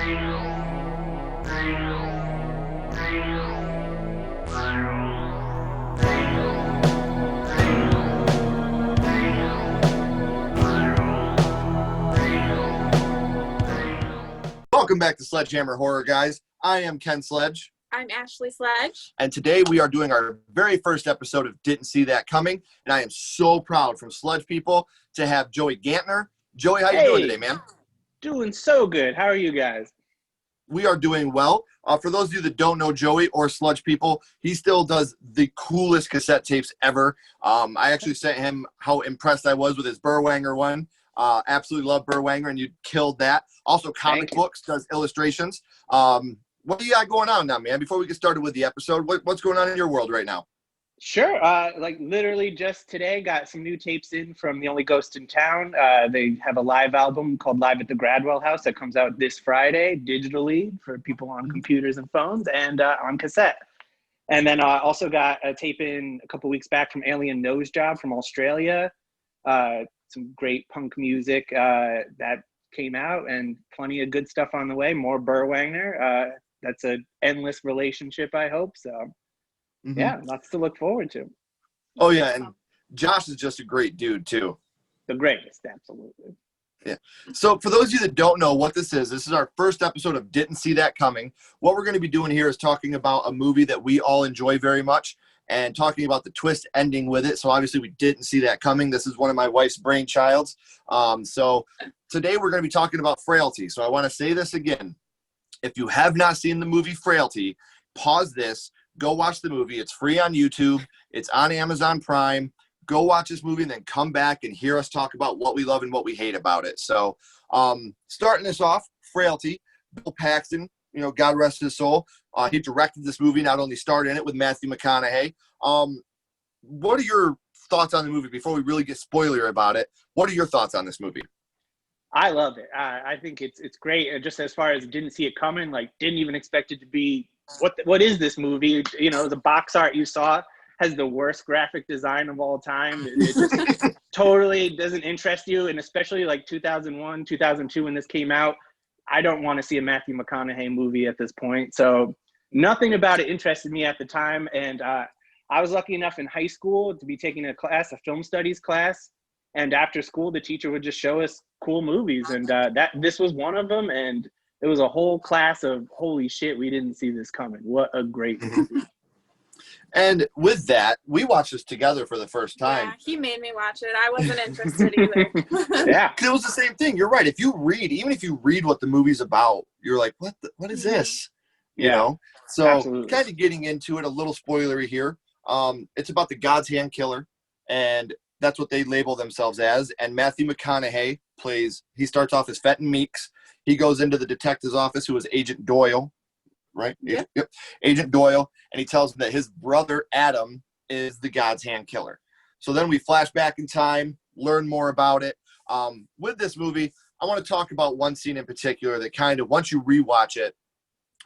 Welcome back to Sledgehammer Horror, guys. I am Ken Sledge. I'm Ashley Sledge. And today we are doing our very first episode of Didn't See That Coming. And I am so proud from Sledge people to have Joey Gantner. Joey, how you doing today, man? Doing so good. How are you guys? We are doing well. For those of you that don't know Joey or Sludge people, he still does the coolest cassette tapes ever. I actually sent him how impressed I was with his Burwanger one. Absolutely love Burwanger, and you killed that. Also, comic books, does illustrations. What do you got going on now, man? Before we get started with the episode, what's going on in your world right now? Sure. Like literally just today, got some new tapes in from The Only Ghost in Town. They have a live album called Live at the Gradwell House that comes out this Friday digitally for people on computers and phones and on cassette. And then also got a tape in a couple weeks back from Alien Nose Job from Australia. Some great punk music that came out, and plenty of good stuff on the way. More Burwanger. That's an endless relationship, I hope. So, yeah, lots to look forward to. Oh, yeah, and Josh is just a great dude, too. The greatest, absolutely. Yeah. So for those of you that don't know what this is our first episode of Didn't See That Coming. What we're going to be doing here is talking about a movie that we all enjoy very much and talking about the twist ending with it. So obviously we didn't see that coming. This is one of my wife's brainchilds. So today we're going to be talking about Frailty. So I want to say this again. If you have not seen the movie Frailty, pause this, go watch the movie. It's free on YouTube. It's on Amazon Prime. Go watch this movie and then come back and hear us talk about what we love and what we hate about it. So starting this off, Frailty, Bill Paxton, God rest his soul. He directed this movie, not only starred in it with Matthew McConaughey. What are your thoughts on the movie before we really get spoiler about it? What are your thoughts on this movie? I love it. I think it's great. Just as far as didn't see it coming, like didn't even expect it to be, what is this movie? The box art you saw has the worst graphic design of all time. It just totally doesn't interest you. And especially like 2001, 2002, when this came out, I don't want to see a Matthew McConaughey movie at this point. So nothing about it interested me at the time. And I was lucky enough in high school to be taking a film studies class. And after school, the teacher would just show us cool movies. And this was one of them. And it was a whole class of, holy shit, we didn't see this coming. What a great movie. And with that, we watched this together for the first time. Yeah, he made me watch it. I wasn't interested either. Yeah. Because it was the same thing. You're right. Even if you read what the movie's about, you're like, what is this? You know? So absolutely. Kind of getting into it, a little spoilery here. It's about the God's Hand Killer, and that's what they label themselves as. And Matthew McConaughey he starts off as Fenton Meeks. He goes into the detective's office, who is Agent Doyle, right? Yep. Agent Doyle, and he tells him that his brother, Adam, is the God's Hand Killer. So then we flash back in time, learn more about it. With this movie, I want to talk about one scene in particular that kind of, once you rewatch it,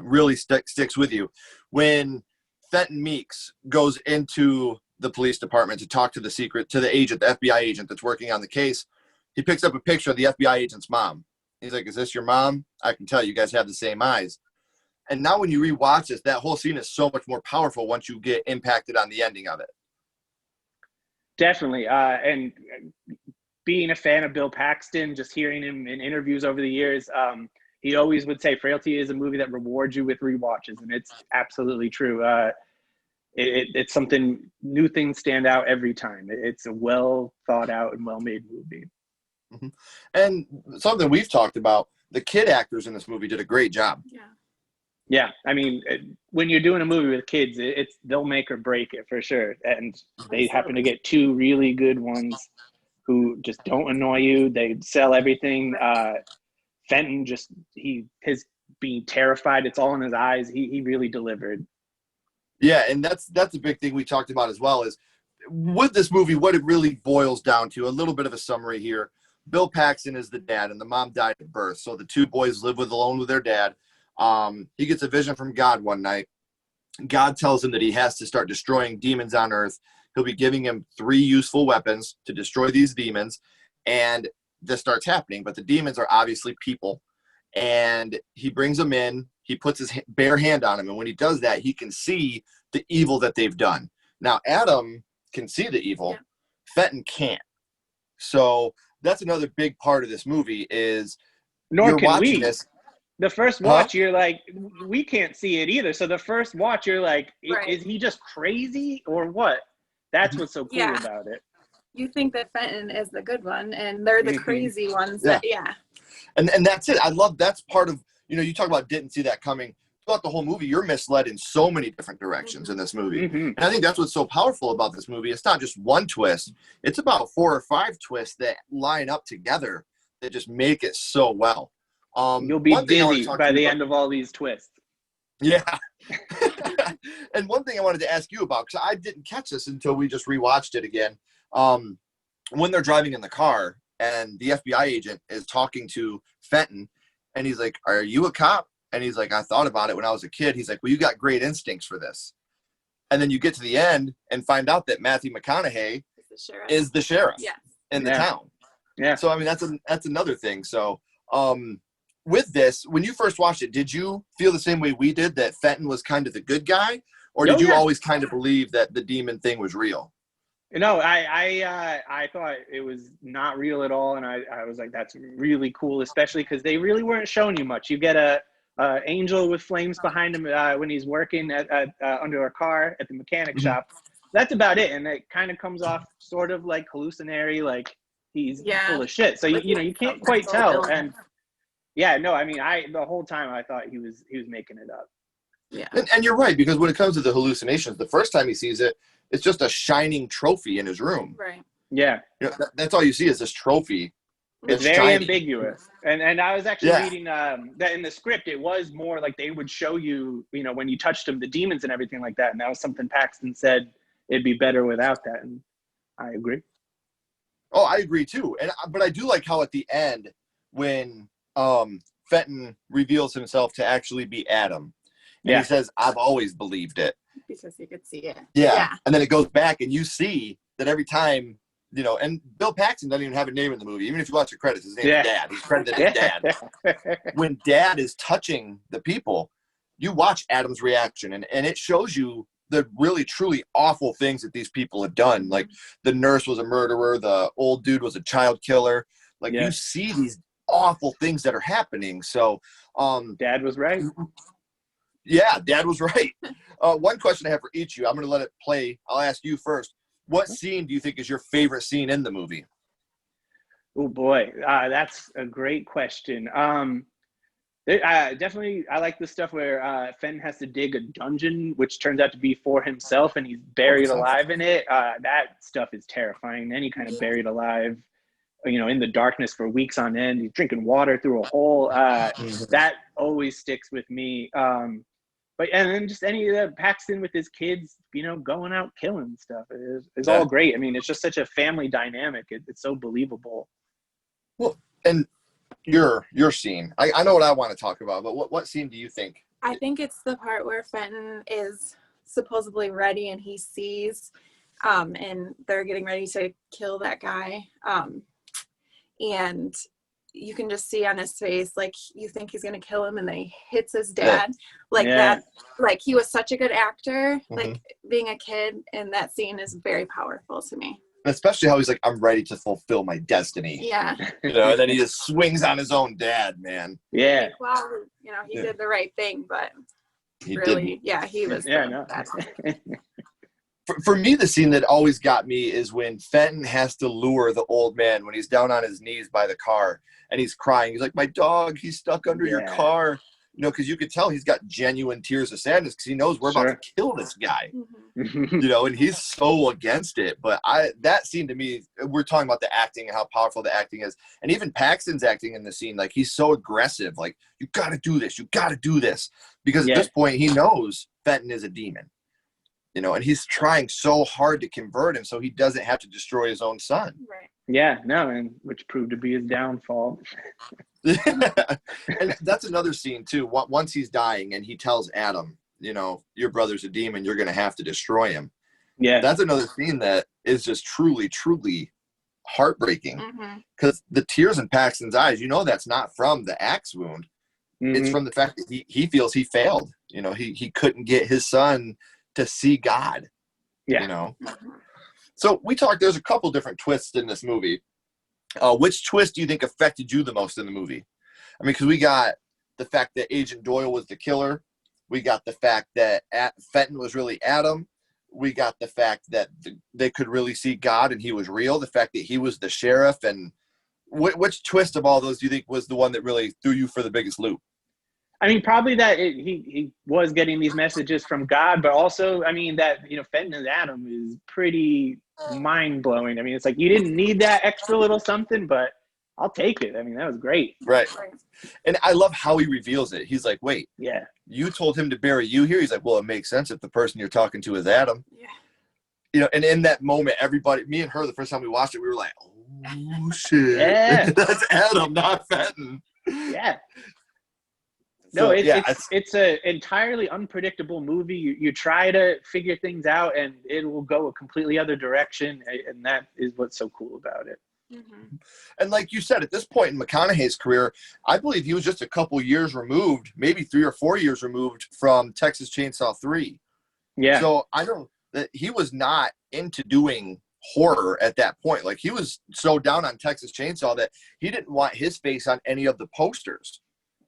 really sticks with you. When Fenton Meeks goes into the police department to talk to the FBI agent that's working on the case, he picks up a picture of the FBI agent's mom. He's like, is this your mom? I can tell you guys have the same eyes. And now when you rewatch this, that whole scene is so much more powerful once you get impacted on the ending of it. Definitely. And being a fan of Bill Paxton, just hearing him in interviews over the years, he always would say Frailty is a movie that rewards you with rewatches. And it's absolutely true. It's something, new things stand out every time. It's a well thought out and well-made movie. Mm-hmm. And something we've talked about, the kid actors in this movie did a great job. Yeah, I mean, when you're doing a movie with kids, they'll make or break it for sure. And they happen to get two really good ones who just don't annoy you. They sell everything. Fenton his being terrified, it's all in his eyes. He really delivered. Yeah, and that's a big thing we talked about as well, is with this movie, what it really boils down to, a little bit of a summary here. Bill Paxton is the dad, and the mom died at birth. So the two boys live alone with their dad. He gets a vision from God one night. God tells him that he has to start destroying demons on earth. He'll be giving him 3 useful weapons to destroy these demons. And this starts happening. But the demons are obviously people. and he brings him in. He puts his bare hand on him, and when he does that, he can see the evil that they've done. Now, Adam can see the evil. Fenton can't. So that's another big part of this movie is Nor you're can watching we. this. The first watch, you're like, we can't see it either. So the first watch, you're like, is he just crazy or what? That's what's so cool about it. You think that Fenton is the good one, and they're the crazy ones. That, And that's it. I love that's part of, you talk about didn't see that coming. Throughout the whole movie, you're misled in so many different directions in this movie. And I think that's what's so powerful about this movie. It's not just one twist. It's about 4 or 5 twists that line up together that just make it so well. You'll be dizzy by the end of all these twists. Yeah. And one thing I wanted to ask you about, because I didn't catch this until we just rewatched it again. When they're driving in the car and the FBI agent is talking to Fenton, and he's like, "Are you a cop?" And he's like, "I thought about it when I was a kid." He's like, "Well, you got great instincts for this." And then you get to the end and find out that Matthew McConaughey is the sheriff in the town. Yeah. So, I mean, that's another thing. So, with this, when you first watched it, did you feel the same way we did, that Fenton was kind of the good guy? Or did you always kind of believe that the demon thing was real? No, I thought it was not real at all. And I was like, that's really cool, especially because they really weren't showing you much. You get a angel with flames behind him when he's working under a car at the mechanic shop. That's about it. And it kind of comes off sort of like hallucinatory, like he's full of shit. So, you can't quite tell. And I mean, the whole time I thought he was making it up. Yeah. And you're right, because when it comes to the hallucinations, the first time he sees it, it's just a shining trophy in his room. Right. Yeah. That's all you see is this trophy. It's very ambiguous. And I was actually reading that in the script, it was more like they would show you, when you touched him, the demons and everything like that. And that was something Paxton said it'd be better without that. And I agree. Oh, I agree too. But I do like how at the end, when Fenton reveals himself to actually be Adam, and he says, "I've always believed it." Because you could see it. Yeah. And then it goes back and you see that every time, and Bill Paxton doesn't even have a name in the movie. Even if you watch the credits, his name is Dad. He's credited as Dad. When Dad is touching the people, you watch Adam's reaction, and it shows you the really, truly awful things that these people have done. Like the nurse was a murderer. The old dude was a child killer. Like you see these awful things that are happening. So Dad was right. Yeah, Dad was right. One question I have for each of you, I'm going to let it play. I'll ask you first. What scene do you think is your favorite scene in the movie? Oh, boy. That's a great question. Definitely, I like the stuff where Fenton has to dig a dungeon, which turns out to be for himself, and he's buried alive in it. That stuff is terrifying. Then he kind of buried alive, in the darkness for weeks on end. He's drinking water through a hole. That always sticks with me. And then just any of the Paxton with his kids, going out killing stuff is all great. I mean, it's just such a family dynamic. It's so believable. Well, and your scene, I know what I want to talk about, but what scene do you think? I think it's the part where Fenton is supposedly ready and he sees, and they're getting ready to kill that guy. And you can just see on his face, like, you think he's going to kill him, and then he hits his dad. That, like, he was such a good actor, like, being a kid, and that scene is very powerful to me. Especially how he's like, "I'm ready to fulfill my destiny." Yeah. And then he just swings on his own dad, man. Yeah. Like, well, he did the right thing, but he really, he was bad. For me, the scene that always got me is when Fenton has to lure the old man when he's down on his knees by the car and he's crying. He's like, "My dog, he's stuck under your car." Because you could tell he's got genuine tears of sadness because he knows we're about to kill this guy. And he's so against it. But that scene to me, we're talking about the acting and how powerful the acting is. And even Paxton's acting in the scene, like, he's so aggressive. Like, "You got to do this. You got to do this." Because at this point, he knows Fenton is a demon. And he's trying so hard to convert him so he doesn't have to destroy his own son. Right. Yeah, no, and which proved to be his downfall. And that's another scene too. Once he's dying and he tells Adam, "Your brother's a demon, you're going to have to destroy him." Yeah. That's another scene that is just truly, truly heartbreaking. Because the tears in Paxton's eyes, that's not from the axe wound. it's from the fact that he feels he failed. You know, he couldn't get his son to see God. Yeah. You know, so there's a couple different twists in this movie. Which twist do you think affected you the most in the movie? I mean, because we got the fact that Agent Doyle was the killer. We got the fact that Fenton was really Adam. We got the fact that they could really see God and he was real. The fact that he was the sheriff. And which twist of all those do you think was the one that really threw you for the biggest loop? I mean, probably that he was getting these messages from God, but also, I mean, that, Fenton as Adam is pretty mind-blowing. I mean, it's like you didn't need that extra little something, but I'll take it. I mean, that was great. Right. And I love how he reveals it. He's like, wait, yeah, you told him to bury you here? He's like, well, it makes sense if the person you're talking to is Adam. Yeah. And in that moment, everybody, me and her, the first time we watched it, we were like, oh, shit. Yeah. That's Adam, not Fenton. Yeah. So, No, it's an entirely unpredictable movie. You try to figure things out, and it will go a completely other direction, and that is what's so cool about it. Mm-hmm. And like you said, at this point in McConaughey's career, I believe he was just a couple years removed, maybe 3 or 4 years removed from Texas Chainsaw 3. Yeah. So I know that he was not into doing horror at that point. Like, he was so down on Texas Chainsaw that he didn't want his face on any of the posters.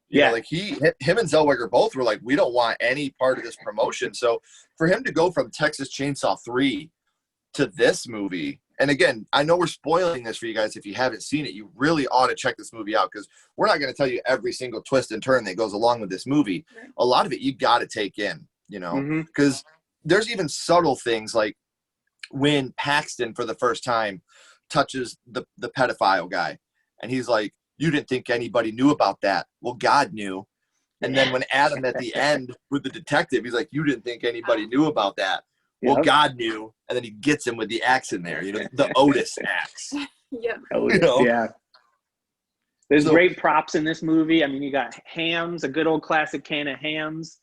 You know, like him and Zellweger both were like, we don't want any part of this promotion. So for him to go from Texas Chainsaw 3 to this movie, and again, I know we're spoiling this for you guys. If you haven't seen it, you really ought to check this movie out, because we're not going to tell you every single twist and turn that goes along with this movie. Right. A lot of it you got to take in, because there's even subtle things like when Paxton for the first time touches the pedophile guy, and he's like, you didn't think anybody knew about that. Well, God knew. And then when Adam at the end with the detective, he's like, you didn't think anybody knew about that. Well, God knew. And then he gets him with the axe in there, the Otis axe. Yeah. Yeah. There's great props in this movie. I mean, you got hams, a good old classic can of hams,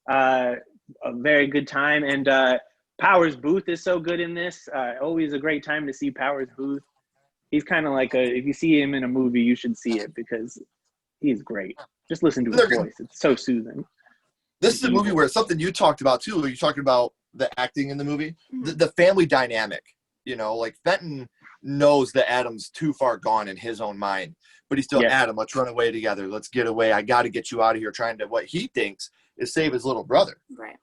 a very good time. And Powers Booth is so good in this. Always a great time to see Powers Booth. He's kind of like if you see him in a movie, you should see it, because he's great. Just listen to his voice. It's so soothing. This is a movie where something you talked about too. You're talking about the acting in the movie, the family dynamic. Like Fenton knows that Adam's too far gone in his own mind, but he's still, Adam, let's run away together. Let's get away. I got to get you out of here, trying to, what he thinks is save his little brother. Right.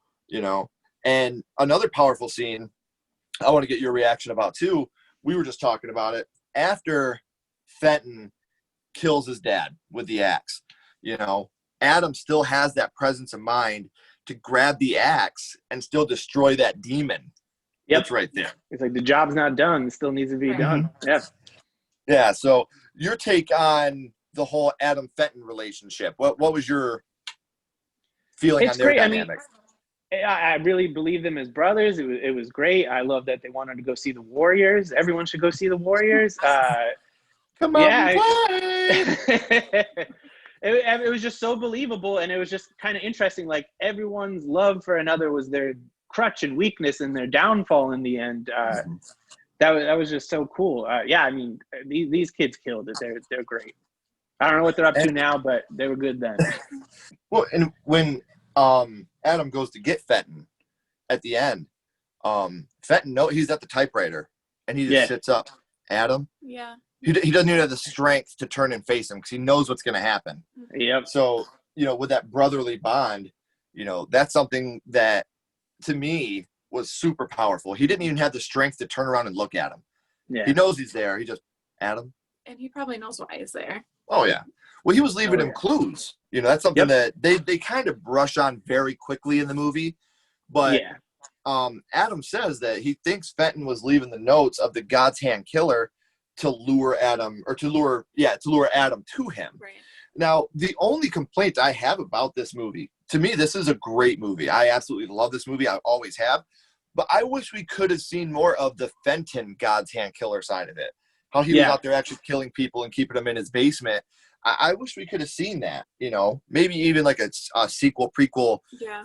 And another powerful scene I want to get your reaction about too. We were just talking about it. After Fenton kills his dad with the axe, Adam still has that presence of mind to grab the axe and still destroy that demon. That's right there. It's like the job's not done. It still needs to be done. Yeah. Yeah. So your take on the whole Adam Fenton relationship, what was your feeling on their dynamic? I really believe them as brothers. It was great. I love that they wanted to go see the Warriors. Everyone should go see the Warriors. Come on, play. It was just so believable, and it was just kind of interesting. Like, everyone's love for another was their crutch and weakness and their downfall in the end. That was just so cool. I mean, these kids killed it. They're great. I don't know what they're up to now, but they were good then. Well, and when Adam goes to get Fenton at the end, Fenton, he's at the typewriter, and he just sits up. Adam? Yeah. He doesn't even have the strength to turn and face him, because he knows what's going to happen. Yep. So, with that brotherly bond, that's something that, to me, was super powerful. He didn't even have the strength to turn around and look at him. Yeah. He knows he's there. He just, Adam? And he probably knows why he's there. Oh, yeah. Well, he was leaving him clues. That's something that they kind of brush on very quickly in the movie. But Adam says that he thinks Fenton was leaving the notes of the God's Hand killer to lure Adam, or to lure Adam to him. Right. Now, the only complaint I have about this movie, to me, this is a great movie. I absolutely love this movie. I always have. But I wish we could have seen more of the Fenton God's Hand killer side of it. How he was out there actually killing people and keeping them in his basement. I wish we could have seen that, maybe even like a sequel, prequel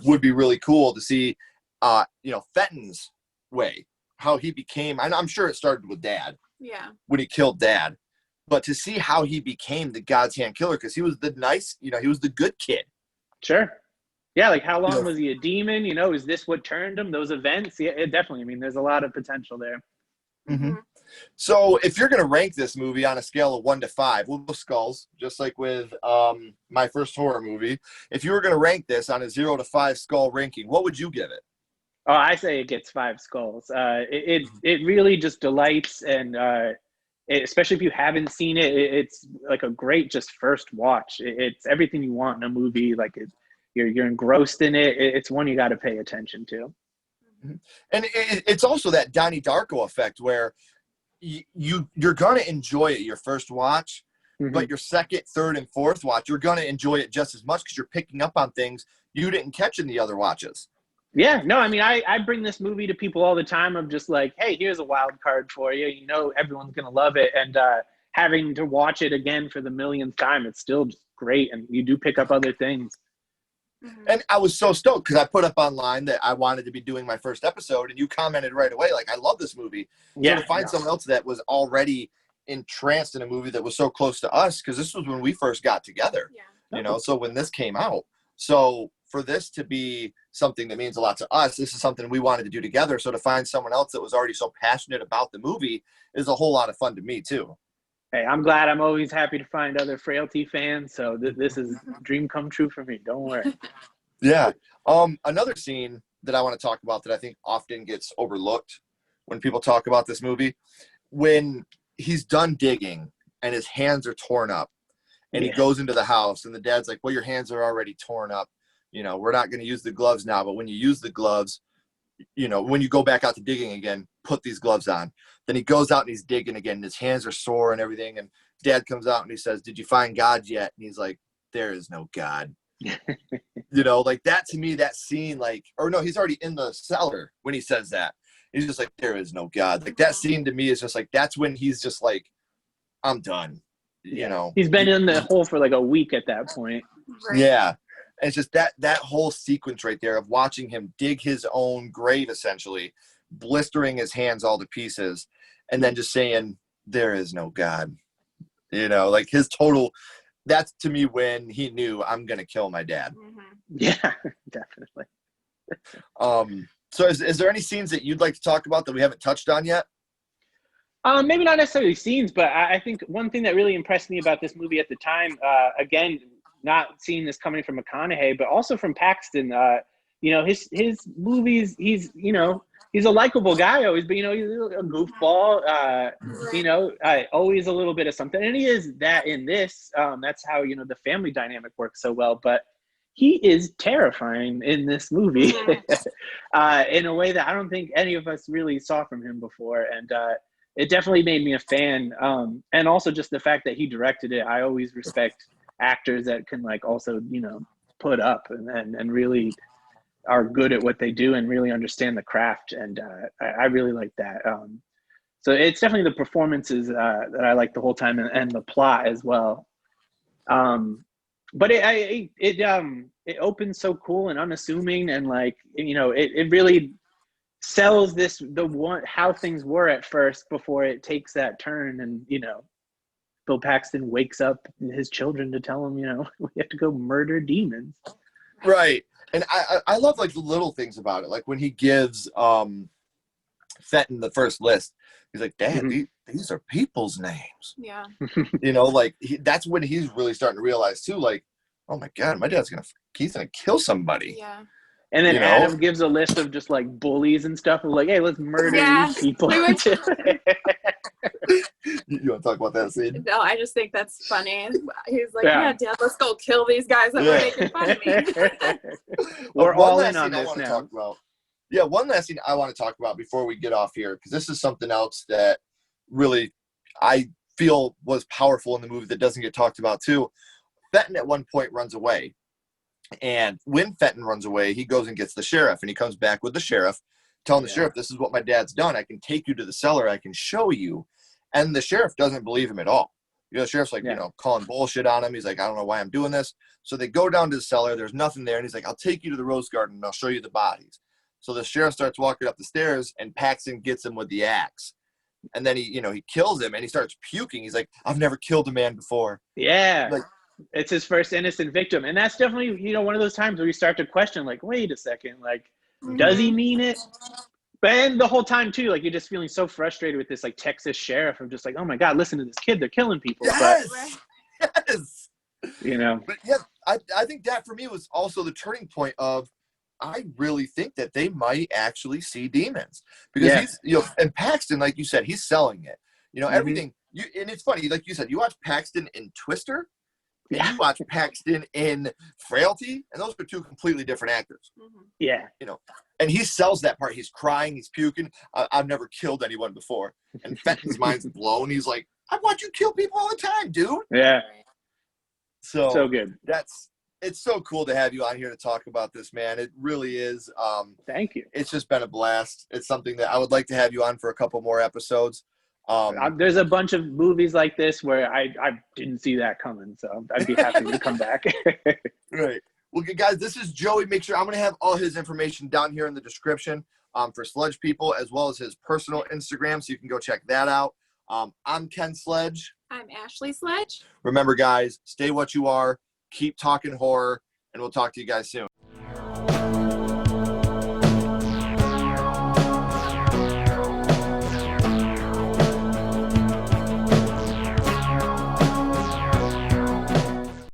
would be really cool to see, Fenton's way, how he became, I'm sure it started with Dad. Yeah. When he killed Dad, but to see how he became the God's Hand Killer, because he was the nice, he was the good kid. Sure. Yeah, like how long Yeah. was he a demon? Is this what turned him? Those events? Yeah, it definitely. I mean, there's a lot of potential there. Mm-hmm. So if you're going to rank this movie on a scale of 1 to 5, we'll go skulls, just like with my first horror movie. If you were going to rank this on a 0 to 5 skull ranking, what would you give it? Oh, I say it gets 5 skulls. It really just delights, and especially if you haven't seen it, it's like a great just first watch. It's everything you want in a movie. Like you're engrossed in it. It's one you got to pay attention to. And it's also that Donnie Darko effect where you're going to enjoy it your first watch, but your second, third, and fourth watch, you're going to enjoy it just as much because you're picking up on things you didn't catch in the other watches. Yeah, no, I mean, I bring this movie to people all the time of just like, hey, here's a wild card for you. Everyone's going to love it. And having to watch it again for the millionth time, it's still just great. And you do pick up other things. And I was so stoked because I put up online that I wanted to be doing my first episode, and you commented right away, like, I love this movie. Yeah, so to find someone else that was already entranced in a movie that was so close to us, because this was when we first got together, so when this came out. So for this to be something that means a lot to us, this is something we wanted to do together. So to find someone else that was already so passionate about the movie is a whole lot of fun to me too. Hey, I'm glad. I'm always happy to find other Frailty fans. So this is a dream come true for me. Don't worry. Yeah. Another scene that I want to talk about that I think often gets overlooked when people talk about this movie, when he's done digging and his hands are torn up and he goes into the house and the dad's like, well, your hands are already torn up. We're not going to use the gloves now, but when you use the gloves, when you go back out to digging again, put these gloves on. Then he goes out and he's digging again, and his hands are sore and everything. And dad comes out and he says, did you find God yet? And he's like, there is no God. Like that to me, that scene, he's already in the cellar when he says that. He's just like, there is no God. Like that scene to me is just like, that's when he's just like, I'm done. He's been in the hole for like a week at that point. Right. Yeah. And it's just that whole sequence right there of watching him dig his own grave, essentially, blistering his hands all to pieces, and then just saying, there is no God. Like his total, that's to me when he knew, I'm going to kill my dad. Yeah, definitely. So is there any scenes that you'd like to talk about that we haven't touched on yet? Maybe not necessarily scenes, but I think one thing that really impressed me about this movie at the time, again, not seeing this coming from McConaughey, but also from Paxton, his movies, he's a likable guy always, but he's a goofball, always a little bit of something. And he is that in this. That's how, the family dynamic works so well. But he is terrifying in this movie in a way that I don't think any of us really saw from him before. And it definitely made me a fan. And also just the fact that he directed it. I always respect actors that can also, put up and really are good at what they do and really understand the craft. And I really like that. So it's definitely the performances that I like the whole time, and the plot as well. But it opens so cool and unassuming, and it really sells how things were at first before it takes that turn. And Bill Paxton wakes up his children to tell him, we have to go murder demons. Right. And I love the little things about it. Like when he gives Fenton the first list, he's like, Dad, these are people's names. Yeah. That's when he's really starting to realize too, oh my God, my dad's he's gonna kill somebody. Yeah. And then Adam gives a list of just bullies and stuff of hey, let's murder these people. You want to talk about that scene? No, I just think that's funny. He's like, yeah, Dad, let's go kill these guys that were making fun of me. We're all in on this now. One last thing I want to talk about before we get off here, because this is something else that really I feel was powerful in the movie that doesn't get talked about too. Fenton at one point runs away. And when Fenton runs away, he goes and gets the sheriff, and he comes back with the sheriff, telling the sheriff, this is what my dad's done. I can take you to the cellar. I can show you. And the sheriff doesn't believe him at all. The sheriff's calling bullshit on him. He's like, I don't know why I'm doing this. So they go down to the cellar. There's nothing there. And he's like, I'll take you to the rose garden and I'll show you the bodies. So the sheriff starts walking up the stairs, and Paxton gets him with the axe. and then he kills him and he starts puking. He's like, I've never killed a man before. Yeah. Like, it's his first innocent victim. And that's definitely, one of those times where you start to question, like, wait a second, like, does he mean it? But and the whole time too, like, you're just feeling so frustrated with this like Texas sheriff of just like, oh my God, listen to this kid, they're killing people. Yes. But, Yes. But yeah, I think that for me was also the turning point of, I really think that they might actually see demons, because he's, and Paxton, like you said, he's selling it, everything. And it's funny, like you said, you watch Paxton in Twister, and you watch Paxton in Frailty, and those are two completely different actors. Yeah. And he sells that part. He's crying, he's puking. I've never killed anyone before. And Fenton's mind's blown. He's like, I watch you kill people all the time, dude. Yeah. So good. It's so cool to have you on here to talk about this, man. It really is. Thank you. It's just been a blast. It's something that I would like to have you on for a couple more episodes. There's a bunch of movies like this where I didn't see that coming, so I'd be happy to come back. Right. Well, guys, this is Joey. Make sure I'm going to have all his information down here in the description for Sledge People, as well as his personal Instagram, so you can go check that out. I'm Ken Sledge. I'm Ashley Sledge. Remember, guys, stay what you are. Keep talking horror, and we'll talk to you guys soon.